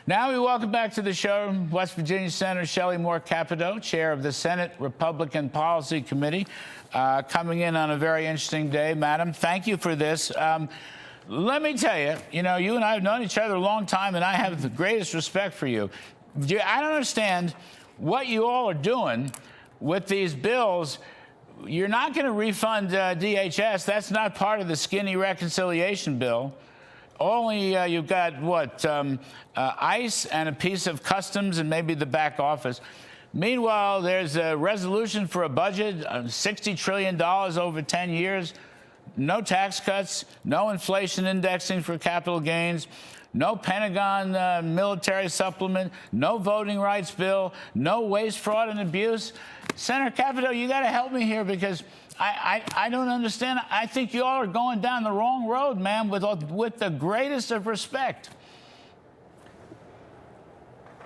Now we welcome back to the show West Virginia Senator Shelley Moore Capito, chair of the Senate Republican Policy Committee, coming in on a very interesting day. Madam, thank you for this. Let me tell you, you and I have known each other a long time, and I have the greatest respect for you. I don't understand what you all are doing with these bills. You're not going to refund DHS. That's not part of the skinny reconciliation bill. Only you've got, what, ICE and a piece of customs and maybe the back office. Meanwhile, there's a resolution for a budget, $60 trillion over 10 years, no tax cuts, no inflation indexing for capital gains, no Pentagon military supplement, no voting rights bill, no waste, fraud, and abuse. Senator Capito, you got to help me here because I don't understand. I think you all are going down the wrong road, man, with the greatest of respect.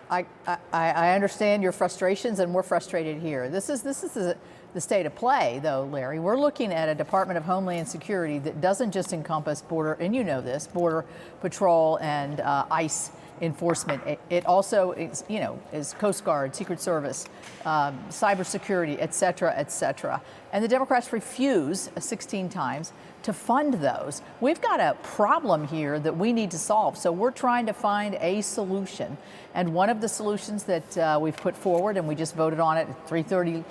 I understand your frustrations, and we're frustrated here. This is the state of play, though, Larry. We're looking at a Department of Homeland Security that doesn't just encompass border, and you know this, Border Patrol and ICE enforcement. It also is, is Coast Guard, Secret Service, cybersecurity, et cetera, et cetera. And the Democrats refuse 16 times to fund those. We've got a problem here that we need to solve. So we're trying to find a solution. And one of the solutions that we've put forward, and we just voted on it at 3:30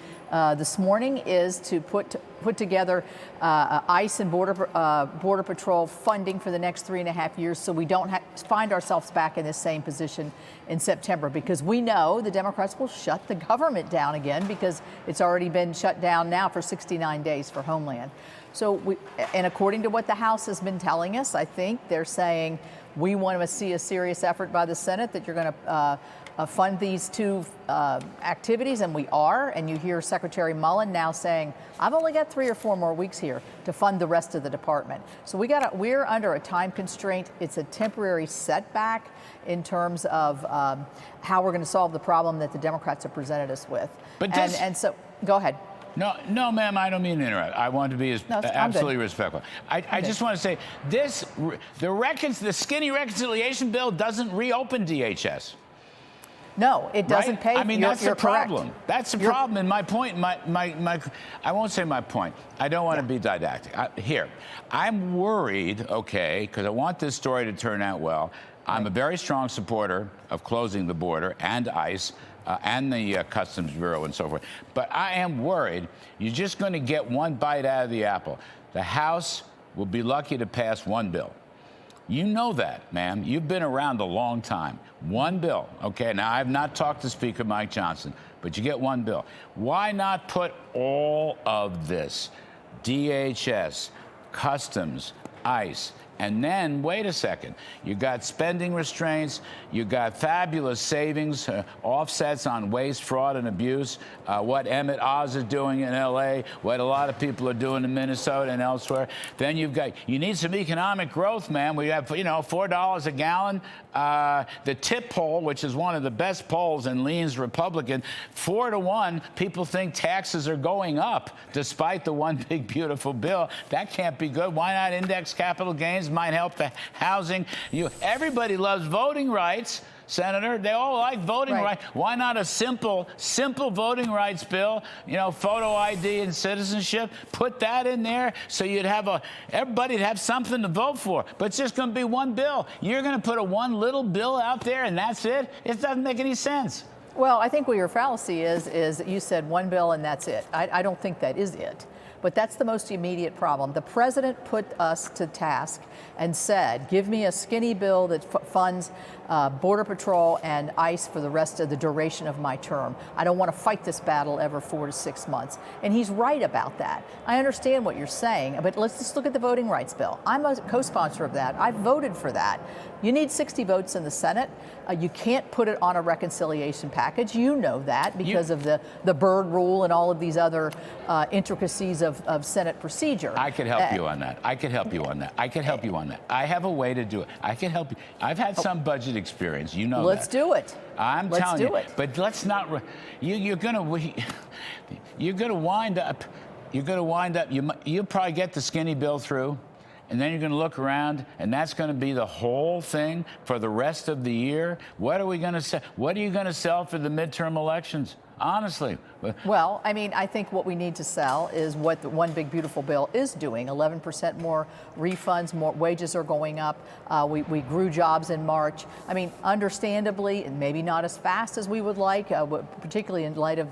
this morning, is to put together ICE and Border Patrol funding for the next 3.5 years, so we don't find ourselves back in this same position in September, because we know the Democrats will shut the government down again, because it's already been shut down now for 69 days for Homeland. So and according to what the House has been telling us, I think they're saying we want to see a serious effort by the Senate that you're going to fund these two activities, and we are. And you hear Secretary Mullen now saying, I've only got 3 or 4 more weeks here to fund the rest of the department. So we're under a time constraint. It's a temporary setback in terms of how we're going to solve the problem that the Democrats have presented us with. But and so, go ahead. No, ma'am, I don't mean to interrupt. I want to be absolutely respectful. I just want to say the skinny reconciliation bill doesn't reopen DHS. No, it doesn't pay. I mean, that's the problem. Correct. That's the problem. And my point, I won't say my point. I don't want to be didactic. I'm worried, okay, because I want this story to turn out well. I'm a very strong supporter of closing the border and ICE and the Customs Bureau and so forth. But I am worried you're just going to get one bite out of the apple. The House will be lucky to pass one bill. You know that, ma'am. You've been around a long time. One bill, okay? Now, I have not talked to Speaker Mike Johnson, but you get one bill. Why not put all of this, DHS, Customs, ICE, and then, wait a second, you got spending restraints, you got fabulous savings, offsets on waste, fraud, and abuse, what Emmett Oz is doing in L.A., what a lot of people are doing in Minnesota and elsewhere. Then you need some economic growth, man. We have, $4 a gallon. The tip poll, which is one of the best polls and leans Republican, 4-1, people think taxes are going up despite the one big beautiful bill. That can't be good. Why not index capital gains? Might help the housing. Everybody loves voting rights, Senator. They all like voting rights. Why not a simple voting rights bill? Photo ID and citizenship. Put that in there so you'd have everybody'd have something to vote for. But it's just going to be one bill. You're going to put one little bill out there and that's it? It doesn't make any sense. Well, I think what your fallacy is that you said one bill and that's it. I don't think that is it. But that's the most immediate problem. The president put us to task and said, give me a skinny bill that funds Border Patrol and ICE for the rest of the duration of my term. I don't want to fight this battle every 4 to 6 months. And he's right about that. I understand what you're saying, but let's just look at the voting rights bill. I'm a co-sponsor of that. I voted for that. You need 60 votes in the Senate. You can't put it on a reconciliation package. You know that because of the Byrd rule and all of these other intricacies of Senate procedure. I could help you on that. I could help you on that. I have a way to do it. I can help you. I've had some budget experience. You know Let's that. do it. Let's do it. But let's not. You're gonna wind up. You'll probably get the skinny bill through. and then you're going to look around, and that's going to be the whole thing for the rest of the year? What are we going to sell? What are you going to sell for the midterm elections? Honestly. Well, I mean, I think what we need to sell is what the One Big Beautiful Bill is doing. 11% more refunds, more wages are going up. We grew jobs in March. I mean, understandably, and maybe not as fast as we would like, particularly in light of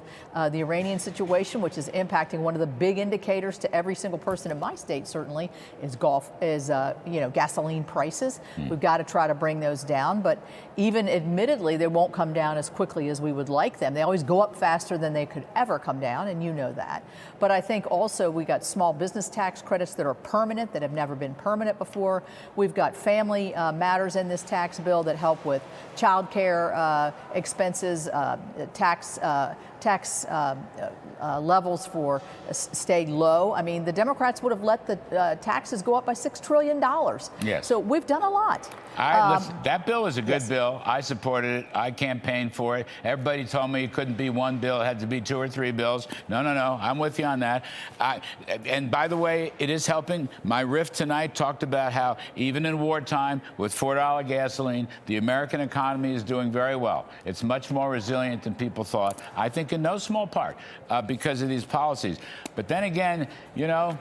the Iranian situation, which is impacting one of the big indicators to every single person in my state, certainly, is gasoline prices. We've got to try to bring those down. But even admittedly, they won't come down as quickly as we would like them. They always go up faster than they could ever come down, and you know that. But I think also we got small business tax credits that are permanent, that have never been permanent before. We've got family matters in this tax bill that help with child care expenses, tax levels for stayed low. I mean, the Democrats would have let the taxes go up by $6 trillion. Yes. So we've done a lot. Listen, that bill is a good bill. I supported it. I campaigned for it. Everybody told me it couldn't be one bill. It had to be 2 or 3 bills. No. I'm with you on that. And by the way, it is helping. My riff tonight talked about how even in wartime, with $4 gasoline, the American economy is doing very well. It's much more resilient than people thought. I think in no small part because of these policies. But then again, you know,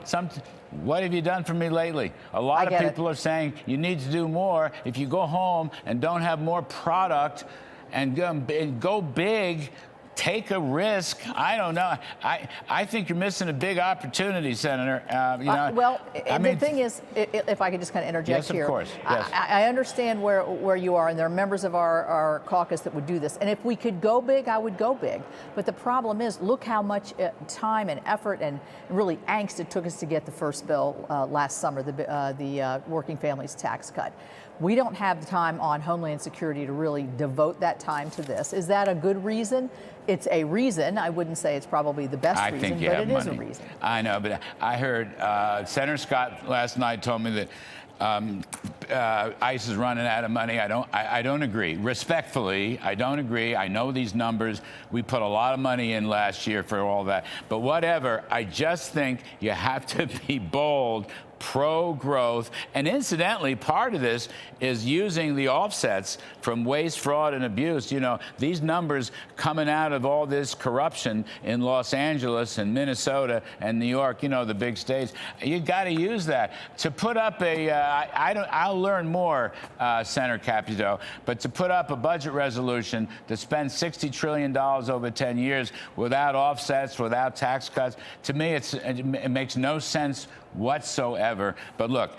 what have you done for me lately? A lot of people are saying you need to do more. If you go home and don't have more product and go big, take a risk. I don't know. I think you're missing a big opportunity, Senator. The thing is, if I could just kind of interject here. Yes, of course. Yes. I understand where you are, and there are members of our caucus that would do this. And if we could go big, I would go big. But the problem is, look how much time and effort and really angst it took us to get the first bill last summer, the Working Families Tax Cut. We don't have the time on Homeland Security to really devote that time to this. Is that a good reason? It's a reason. I wouldn't say it's probably the best reason, but it is a reason. I know, but I heard Senator Scott last night told me that ICE is running out of money. I don't agree. Respectfully, I don't agree. I know these numbers. We put a lot of money in last year for all that. But whatever, I just think you have to be bold, pro-growth. And incidentally, part of this is using the offsets from waste, fraud, and abuse. You know, these numbers coming out of all this corruption in Los Angeles and Minnesota and New York, you know, the big states. You got to use that to put up I'll learn more, Senator Capito, but to put up a budget resolution to spend $60 trillion over 10 years without offsets, without tax cuts, to me, it makes no sense whatsoever. But look,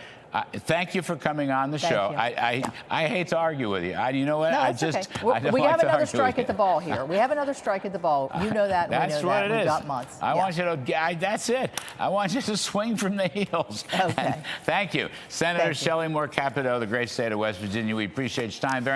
thank you for coming on the show. I hate to argue with you. You know what? No, I don't we have another strike at the ball here. We have another strike at the ball. You know that. That's we know what that. it is. We've got months. I want you to. That's it. I want you to swing from the heels. Okay. Thank you, Senator Shelley Moore Capito, the great state of West Virginia. We appreciate your time very